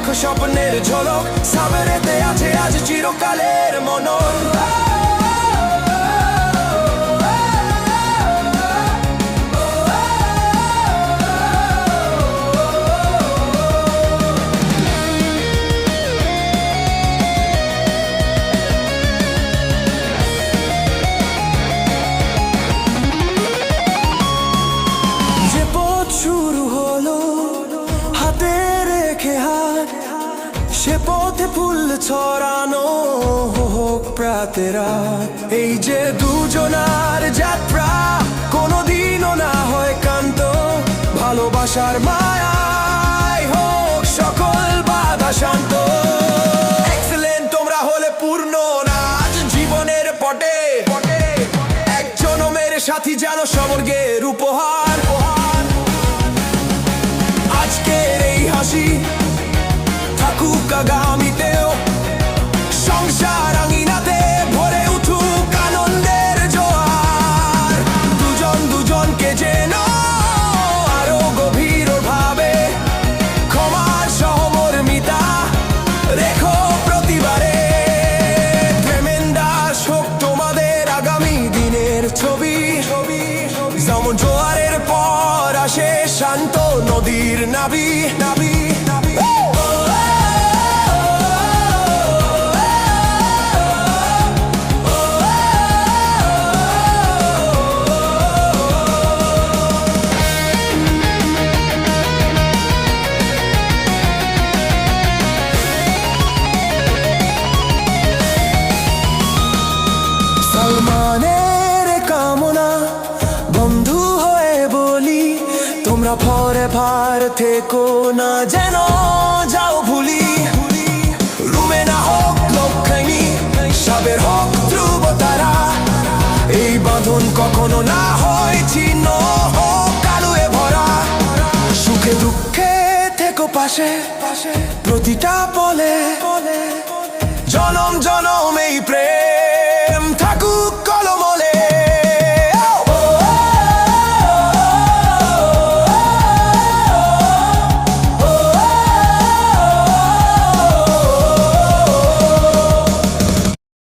লাখো স্বপ্নের ঝলক, সাবেরেতে আছে আজ চিরকালের মনন। শুরু হলো হাতে রেখে হাত, সে পথে ফুল ছড়ানো হোক প্রাতে রাত। এই যে দুজনার যাত্রা কোনোদিনও না হয় কান্ত, ভালোবাসার মায়ায় হোক সকল বাধা শান্ত। এক্সেলেন্ট তোমরা হলে পূর্ণ নাচ জীবনের পটে, এক জনমের সাথী যেন স্বর্গের উপহার। আজকের এই হাসি থাকুক আগামীতেও, সংসার আঙিনাতে ভরে উঠুক আনন্দের জোয়ার। দুজন দুজনকে যেন আরো গভীর ভাবে ক্ষমার সহমর্মিতা রেখো প্রতিবারে। প্রেমেন্দাস হোক তোমাদের আগামী দিনের ছবি, যেমন জোয়ারের পর আসে শান্ত নদীর নাবি নাবি। সালমানের কামনা বন্ধু হয়ে বলি, তোমরা ভরে ভার থেকো না যেন যাও ভুলি। রুমে না হোক লক্ষ্মী, সাবের হোক ধ্রুব তারা, এই বাঁধন কখনো না হয় ছিন্ন হোক কালুয়ে ভরা। সুখে দুঃখে থেকো পাশে প্রতিটা পলে।